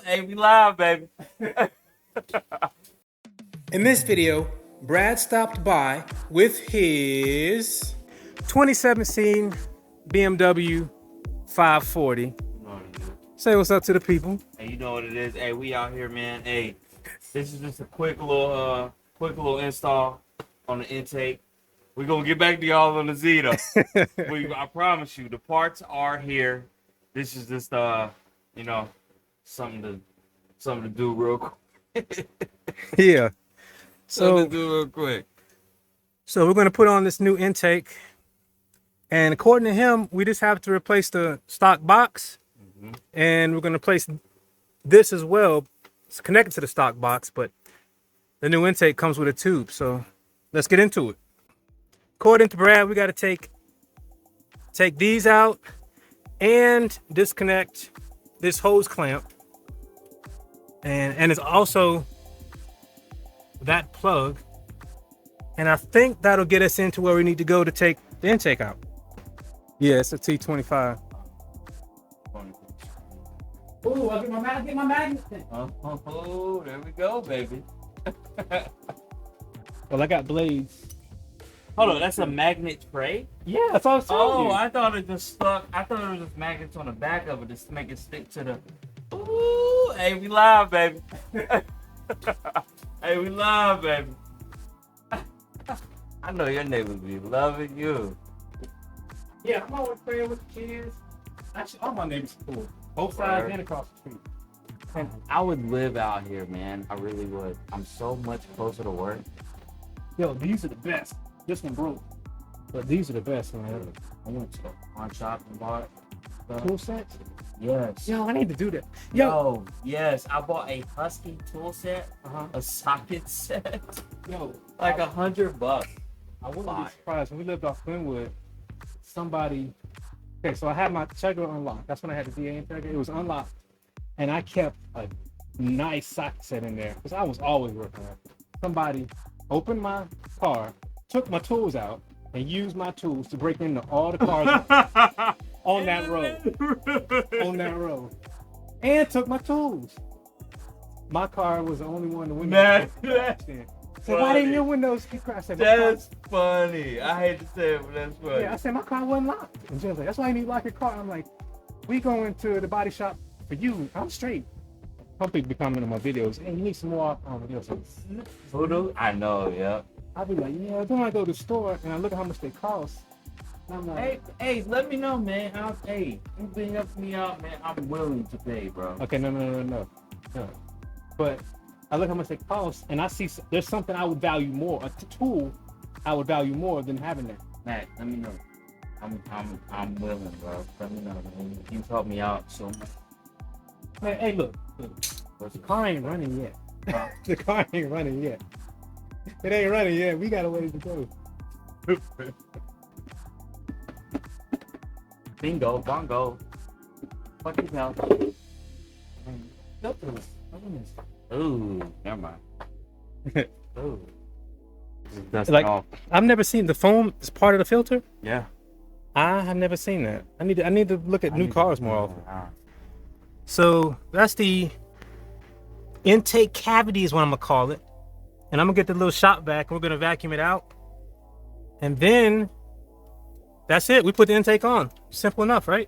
Hey, we live, baby. In this video, Brad stopped by with his 2017 BMW 540. Say what's up to the people. Hey, you know what it is. Hey, we out here, man. Hey, this is just a quick little install on the intake. We're gonna get back to y'all on the Z though. I promise you, the parts are here. This is just something to do real quick. Yeah. Something to do real quick. So we're gonna put on this new intake, and according to him, we just have to replace the stock box, and we're gonna replace this as well. It's connected to the stock box, but the new intake comes with a tube. So let's get into it. According to Brad, we got to take these out and disconnect this hose clamp, and it's also that plug, and I think that'll get us into where we need to go to take the intake out. Yeah, it's a T25. Oh, I'll get my magnet. Oh, there we go, baby. Well, I got blades. Hold on, that's a magnet tray? Yeah, that's all I was telling you. I thought it just stuck. I thought it was just magnets on the back of it just to make it stick to the. Ooh, hey, we live, baby. Hey, we live, baby. I know your neighbors be loving you. Yeah, I'm always playing with the kids. Actually, all my neighbors are cool. Both sides and across the street. And I would live out here, man. I really would. I'm so much closer to work. Yo, these are the best. This one broke, but these are the best, man. I went to a pawn shop and bought Tool sets? Yes. Yo, I need to do that. Yo, yes. I bought a Husky tool set, Uh-huh. a socket set, Yo, like $100. I wouldn't be surprised when we lived off Glenwood. Somebody, okay, so I had my chugger unlocked. That's when I had the DA chugger. It was unlocked, and I kept a nice socket set in there because I was always working on it. Somebody opened my car, took my tools out, and used my tools to break into all the cars on that road. And took my tools. My car was the only one the windows crashed in. So why didn't your windows get crashed? That's funny. I hate to say it, but that's funny. Yeah, I said my car wasn't locked. And Jim's like, that's why you need to lock your car. I'm like, we going to the body shop for you. I'm straight. Some people be commenting on my videos. Hey, you need some more Voodoo? I know, yeah. I'll be like, yeah, then I go to the store and I look at how much they cost. And I'm like, Hey, let me know, man. Hey, you been helping me out, man. I'm willing to pay, bro. okay, no. But I look how much they cost, and I see there's something I would value more, a tool I would value more than having that. Matt, let me know. I'm willing, bro. Let me know, man. You helped me out so much. Man, hey, look. The car ain't running yet. The car ain't running yet. It ain't running yet. We got a ways to go. Bingo, bongo. Fuck you now. Ooh, never mind. Ooh. Like, I've never seen the foam as part of the filter. Yeah. I have never seen that. I need to look at new cars more often. So that's the intake cavity is what I'm gonna call it. And I'm gonna get the little shop vac and we're gonna vacuum it out. And then that's it. We put the intake on. Simple enough, right?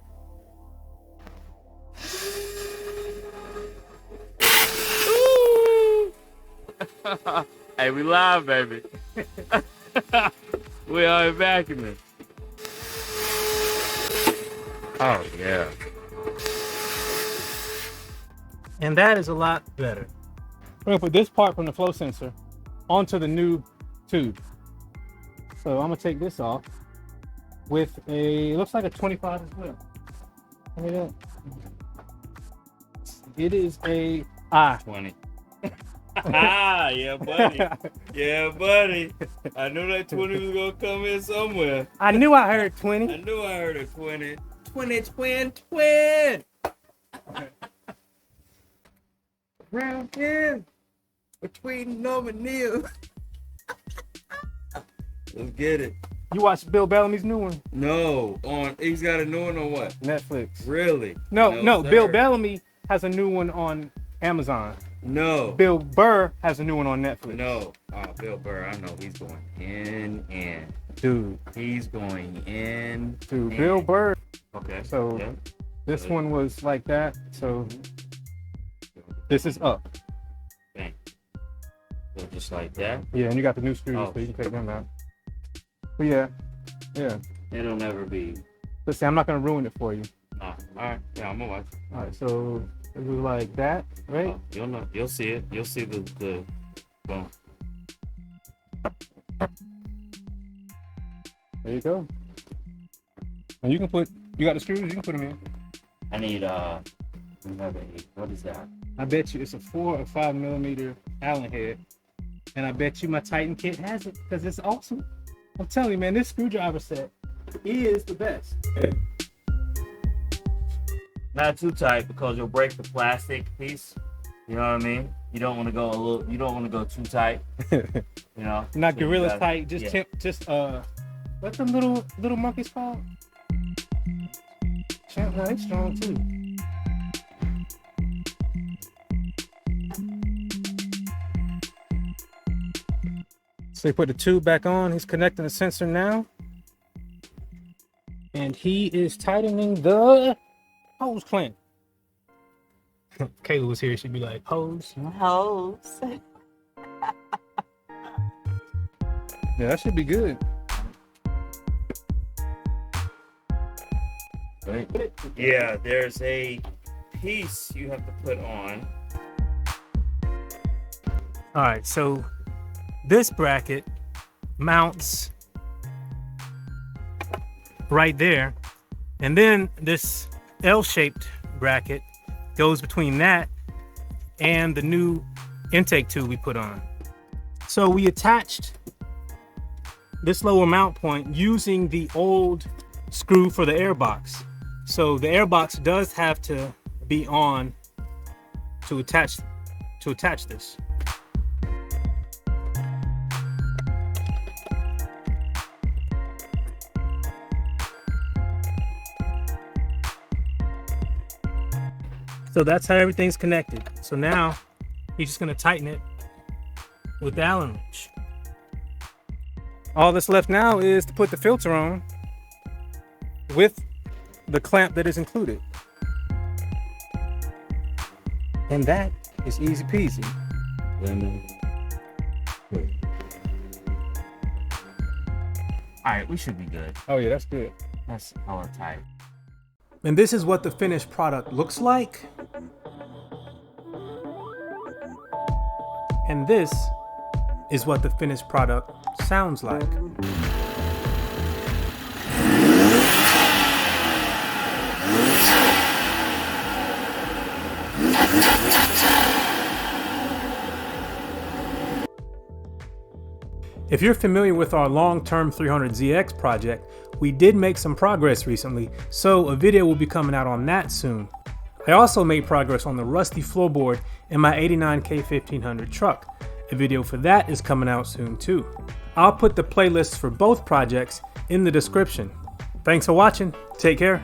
Hey, we live, baby. We are vacuuming. Oh, yeah. And that is a lot better. We're gonna put this part from the flow sensor onto the new tube. So I'm gonna take this off with it looks like a 25 as well. Look at that. It is a 20. Yeah, buddy. Yeah, buddy. I knew that 20 was gonna come in somewhere. I knew I heard 20. I knew I heard a 20. 20, twin. Round 10 between Norm and Neil. Let's get it. You watched Bill Bellamy's new one? No, he's got a new one on what? Netflix. Really? No, sir. Bill Bellamy has a new one on Amazon. No. Bill Burr has a new one on Netflix. No. Oh, Bill Burr, I know he's going in. Dude. He's going in. Dude, Bill Burr. Okay. So yeah. this one was like that. So this is up. Bang. So just like that. Yeah, and you got the new screws, Oh. so you can take them out. But yeah. It'll never be. Let's see, I'm not gonna ruin it for you. No. All right. Yeah, I'm gonna watch. All right, so it was like that, right? Oh, you'll know. You'll see it. You'll see the boom. There you go. And you got the screws, you can put them in. I need what is that? I bet you it's a 4 or 5 millimeter Allen head. And I bet you my Titan kit has it because it's awesome. I'm telling you, man, this screwdriver set is the best. Not too tight because you'll break the plastic piece. You know what I mean? You don't want to go you don't want to go too tight. You know? Not So gorilla you tight, just what's the little monkeys called? Champ, no, they strong too. So he put the tube back on. He's connecting the sensor now. And he is tightening the hose clamp. Kayla was here, she'd be like, hose. Hose. Yeah, that should be good. Right. Yeah, there's a piece you have to put on. All right, so this bracket mounts right there, and then this L-shaped bracket goes between that and the new intake tube we put on. So we attached this lower mount point using the old screw for the air box. So the air box does have to be on to attach this. So that's how everything's connected. So now he's just gonna tighten it with the Allen wrench. All that's left now is to put the filter on with the clamp that is included. And that is easy peasy. All right, we should be good. Oh yeah, that's good. That's hella tight. And this is what the finished product looks like. And this is what the finished product sounds like. If you're familiar with our long-term 300ZX project, we did make some progress recently, so a video will be coming out on that soon. I also made progress on the rusty floorboard in my 89K 1500 truck. A video for that is coming out soon too. I'll put the playlists for both projects in the description. Thanks for watching. Take care.